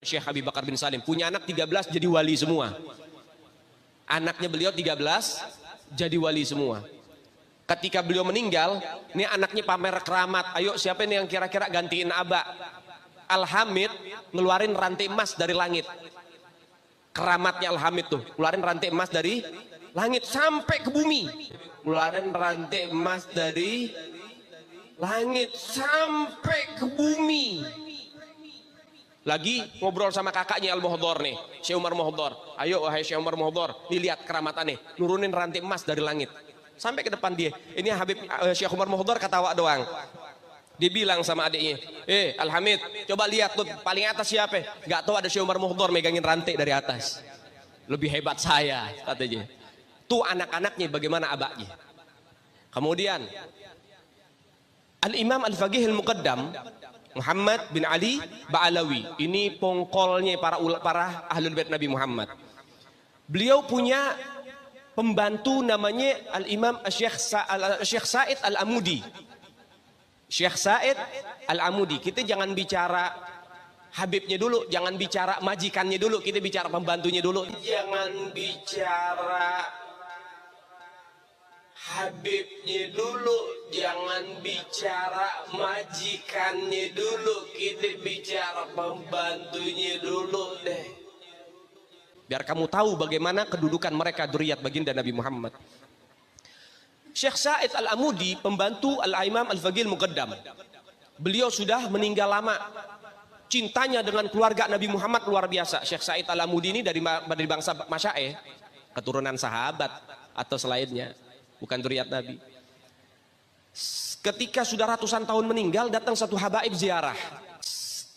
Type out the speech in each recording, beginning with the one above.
Syekh Habib Bakar bin Salim. Punya anak 13 jadi wali semua. Anaknya beliau 13 jadi wali semua. Ketika beliau meninggal, ini anaknya pamer keramat. Ayo siapa ini yang kira-kira gantiin Aba? Al-Hamid ngeluarin rantai emas dari langit. Keramatnya Al-Hamid tuh, ngeluarin rantai emas dari langit sampai ke bumi. Ngeluarin rantai emas dari langit sampai ke bumi. Lagi ngobrol sama kakaknya Al-Muhdhar nih, Syekh Umar Muhdhar. Ayo wahai Syekh Umar Muhdhar, nih lihat keramatannya, nurunin rantai emas dari langit. Sampai ke depan dia. Ini Habib Syekh Umar Muhdhar ketawa doang. Dia bilang sama adiknya, Al-Hamid, coba lihat tuh paling atas siapa? Gak tahu ada Syekh Umar Muhdhar megangin rantai dari atas. Lebih hebat saya, katanya. Tuh anak-anaknya bagaimana abaknya. Kemudian Al-Imam Al-Faqih Al-Muqaddam Muhammad bin Ali Ba'alawi. Ini pongkolnya para ahlul bait Nabi Muhammad. Beliau punya pembantu namanya Al-Imam Syekh Said Al-Amudi. Syekh Said Al-Amudi. Kita jangan bicara Habibnya dulu, jangan bicara majikannya dulu, kita bicara pembantunya dulu. Jangan bicara Habibnya dulu, jangan bicara majikannya dulu, kita bicara pembantunya dulu deh. Biar kamu tahu bagaimana kedudukan mereka dzurriyyat baginda Nabi Muhammad. Syekh Said Al-Amudi, pembantu Al-Imam Al-Faqih Al-Muqaddam. Beliau sudah meninggal lama. Cintanya dengan keluarga Nabi Muhammad luar biasa. Syekh Said Al-Amudi ini dari bangsa Masyaih, keturunan sahabat atau selainnya, bukan dzurriyyat Nabi. Ketika sudah ratusan tahun meninggal, datang satu habaib ziarah.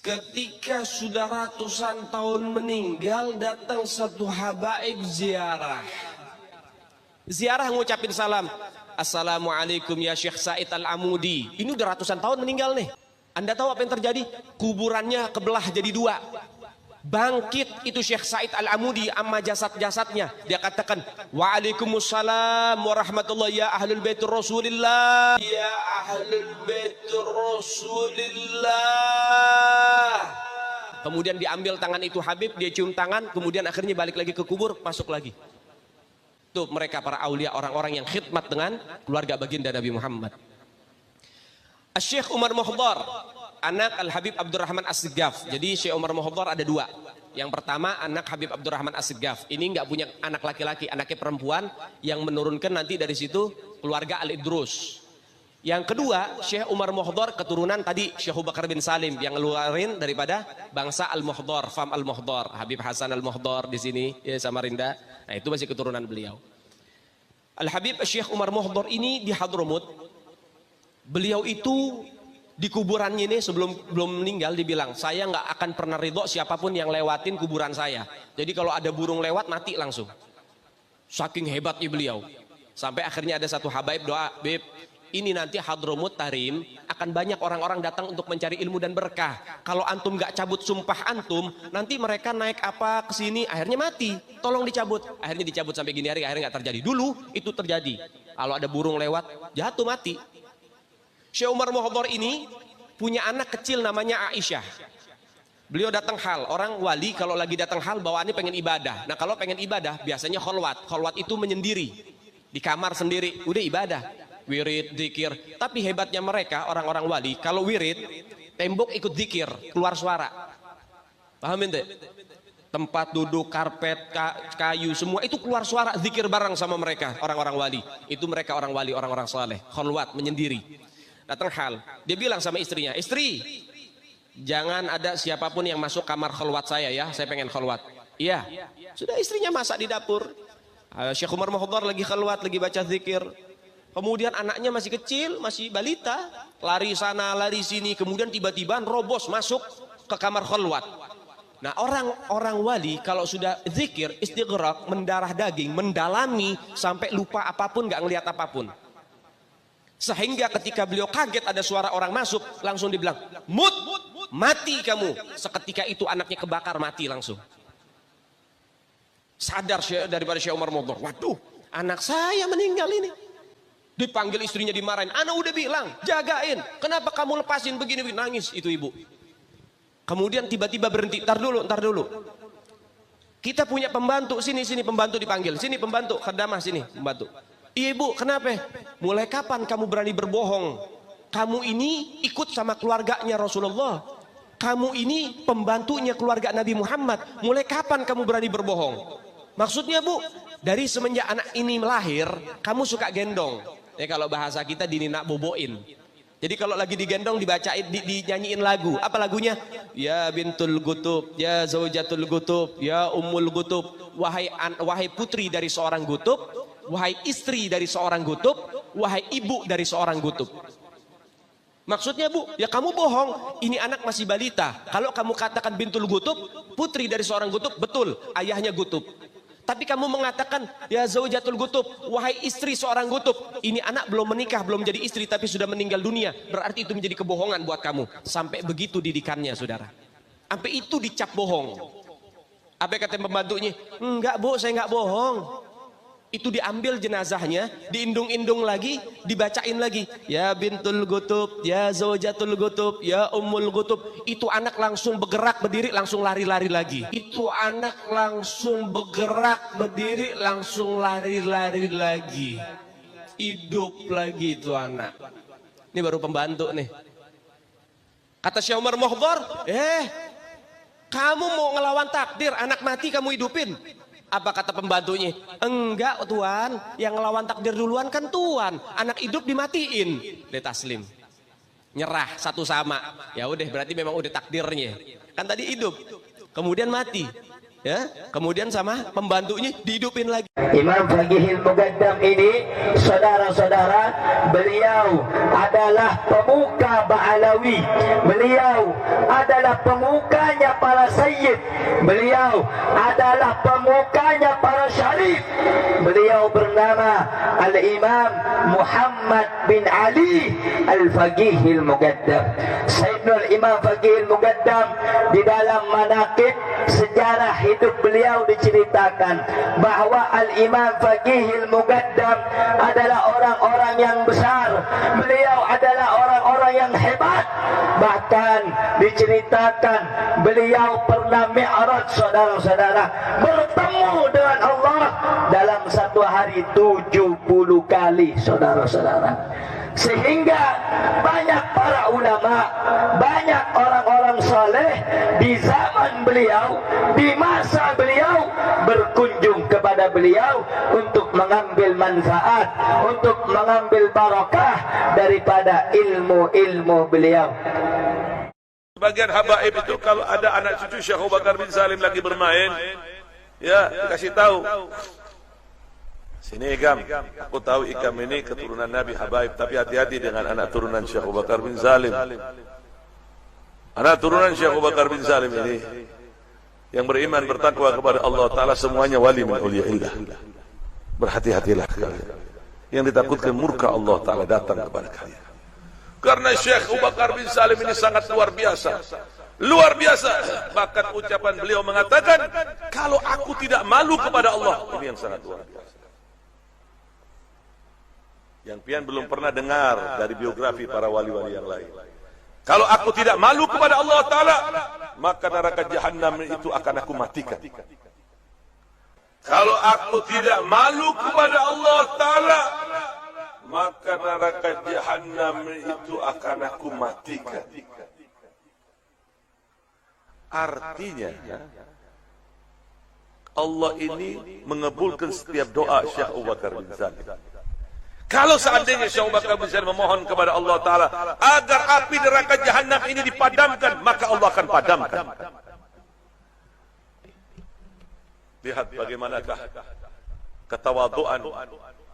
Ketika sudah ratusan tahun meninggal, datang satu habaib ziarah. Ziarah ngucapin salam. Assalamualaikum ya Syekh Said Al-Amudi. Ini udah ratusan tahun meninggal nih. Anda tahu apa yang terjadi? Kuburannya kebelah jadi dua. Bangkit itu Syekh Said Al-Amudi amma jasad-jasadnya. Dia katakan, Waalaikumsalam warahmatullahi ya ahlul bait Rasulillah. Ya ahlul bait Rasulillah. Kemudian diambil tangan itu Habib, dia cium tangan, kemudian akhirnya balik lagi ke kubur, masuk lagi. Itu mereka para aulia, orang-orang yang khidmat dengan keluarga baginda Nabi Muhammad. Syekh Umar Muhdhar, anak Al-Habib Abdurrahman As-Siggaf. Jadi Syekh Umar Muhdhar ada dua. Yang pertama anak Habib Abdurrahman As-Siggaf. Ini nggak punya anak laki-laki, anaknya perempuan yang menurunkan nanti dari situ keluarga Al-Idrus. Yang kedua Syekh Umar Muhdhar keturunan tadi Syekh Abu Bakar bin Salim yang ngeluarin daripada bangsa Al-Muhdhar, fam Al-Muhdhar, Habib Hasan Al-Muhdhar di sini ya, Samarinda. Nah itu masih keturunan beliau. Al-Habib Syekh Umar Muhdhar ini di Hadramut. Beliau itu di kuburannya ini belum meninggal dibilang, saya nggak akan pernah ridho siapapun yang lewatin kuburan saya. Jadi kalau ada burung lewat mati langsung. Saking hebatnya beliau. Sampai akhirnya ada satu habaib doa, Bib, ini nanti Hadramut Tarim akan banyak orang-orang datang untuk mencari ilmu dan berkah. Kalau antum nggak cabut sumpah antum, nanti mereka naik apa ke sini, akhirnya mati. Tolong dicabut. Akhirnya dicabut sampai gini hari, akhirnya nggak terjadi. Dulu itu terjadi. Kalau ada burung lewat, jatuh mati. Syekh Umar Muhdhar ini punya anak kecil namanya Aisyah. Beliau datang hal, orang wali kalau lagi datang hal bawaannya pengen ibadah. Nah kalau pengen ibadah biasanya kholwat. Kholwat itu menyendiri di kamar sendiri, udah ibadah, wirid, zikir. Tapi hebatnya mereka orang-orang wali, kalau wirid tembok ikut zikir, keluar suara. Paham ente? Tempat duduk, karpet, kayu, semua itu keluar suara, zikir bareng sama mereka orang-orang wali. Itu mereka orang wali, orang-orang saleh, kholwat, menyendiri. Datang hal, dia bilang sama istrinya, istri, jangan ada siapapun yang masuk kamar kholwat saya ya, saya pengen kholwat. Iya, sudah istrinya masak di dapur. Syekh Umar Muhdhar lagi kholwat, lagi baca zikir. Kemudian anaknya masih kecil, masih balita, lari sana, lari sini. Kemudian tiba-tiba robos masuk ke kamar kholwat. Nah orang-orang wali kalau sudah zikir, istighraq, mendarah daging, mendalami sampai lupa apapun, nggak ngelihat apapun. Sehingga ketika beliau kaget ada suara orang masuk, langsung dibilang, mut, mati kamu. Seketika itu anaknya kebakar, mati langsung. Sadar daripada Syekh Umar Muhdhar, waduh, anak saya meninggal ini. Dipanggil istrinya, dimarahin. Ana udah bilang, jagain. Kenapa kamu lepasin begini? Nangis itu ibu. Kemudian tiba-tiba berhenti, ntar dulu. Kita punya pembantu, sini pembantu dipanggil, sini pembantu, khadamah sini pembantu. Ibu, kenapa? Mulai kapan kamu berani berbohong? Kamu ini ikut sama keluarganya Rasulullah. Kamu ini pembantunya keluarga Nabi Muhammad. Mulai kapan kamu berani berbohong? Maksudnya Bu, dari semenjak anak ini melahir, kamu suka gendong. Ya kalau bahasa kita dininak boboin. Jadi kalau lagi digendong dibacain, dinyanyiin lagu. Apa lagunya? Ya bintul gutub, ya zaujatul gutub, ya ummul gutub. Wahai putri dari seorang gutub, wahai istri dari seorang gutub, wahai ibu dari seorang gutub. Maksudnya Bu, ya kamu bohong. Ini anak masih balita. Kalau kamu katakan bintul gutub, putri dari seorang gutub, betul, ayahnya gutub. Tapi kamu mengatakan ya zaujatul gutub, wahai istri seorang gutub. Ini anak belum menikah, belum jadi istri tapi sudah meninggal dunia. Berarti itu menjadi kebohongan buat kamu. Sampai begitu didikannya saudara. Sampai itu dicap bohong. Apa kata pembantunya? Enggak Bu, saya enggak bohong. Itu diambil jenazahnya, diindung-indung lagi, dibacain lagi. Ya bintul gutub, ya zaujatul gutub, ya ummul gutub. Itu anak langsung bergerak berdiri, langsung lari-lari lagi. Itu anak langsung bergerak berdiri, langsung lari-lari lagi. Hidup lagi itu anak. Ini baru pembantu nih. Kata Syekh Umar Mohdhar, kamu mau ngelawan takdir, anak mati kamu hidupin. Apa kata pembantunya? Enggak Tuan, yang ngelawan takdir duluan kan Tuan. Anak hidup dimatiin. Dia taslim. Nyerah satu sama. Ya udah berarti memang udah takdirnya. Kan tadi hidup, kemudian mati. Ya, kemudian sama pembantunya dihidupin lagi. Imam Faqihil Muqaddam ini, saudara-saudara, beliau adalah pemuka Ba'alawi. Beliau adalah pemukanya para sayyid. Beliau adalah pemukanya para syarif. Beliau bernama Al-Imam Muhammad bin Ali Al-Faqihil Muqaddam. Sayyidul Imam Faqihil Muqaddam, di dalam manaqib sejarah hidup beliau diceritakan bahwa Al-Imam Faqihil Muqaddam adalah orang-orang yang besar. Beliau adalah orang-orang yang hebat. Bahkan diceritakan beliau pernah mi'raj, saudara-saudara, bertemu dengan Allah dalam satu hari 70 kali, saudara-saudara. Sehingga banyak para ulama, banyak orang-orang soleh di zaman beliau, di masa beliau, berkunjung kepada beliau untuk mengambil manfaat, untuk mengambil barakah daripada ilmu-ilmu beliau. Sebagian habaib itu kalau ada anak cucu Syekh Abu Bakar bin Salim lagi bermain, ya dikasih tahu, sini Ikam, aku tahu Ikam ini keturunan Nabi habaib, tapi hati-hati dengan anak turunan Syekh Abu Bakar bin Salim. Anak turunan Syekh Abu Bakar bin Salim ini yang beriman bertakwa kepada Allah Ta'ala, semuanya wali min awliyaillah. Berhati-hatilah kalian. Yang ditakutkan murka Allah Ta'ala datang kepada kalian. Karena Syekh Abu Bakar bin Salim ini sangat luar biasa. Luar biasa. Bahkan ucapan beliau mengatakan, kalau aku tidak malu kepada Allah. Ini yang sangat luar biasa. Yang pian belum pernah dengar dari biografi para wali-wali yang lain. Kalau aku tidak malu kepada Allah Ta'ala, maka neraka Jahannam itu akan aku matikan. Kalau aku tidak malu kepada Allah Ta'ala, maka neraka Jahannam itu akan aku matikan. Artinya, Allah ini mengabulkan setiap doa Syekh Abu Bakar bin Salim. Kalau seandainya Syekh Abu Bakar bin Salim memohon kepada Allah Ta'ala agar api neraka Jahannam ini dipadamkan, maka Allah akan padamkan. Lihat bagaimanakah ketawaduan,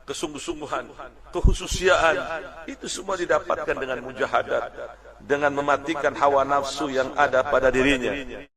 kesungguh-sungguhan, kehususiaan, itu semua didapatkan dengan mujahadat, dengan mematikan hawa nafsu yang ada pada dirinya.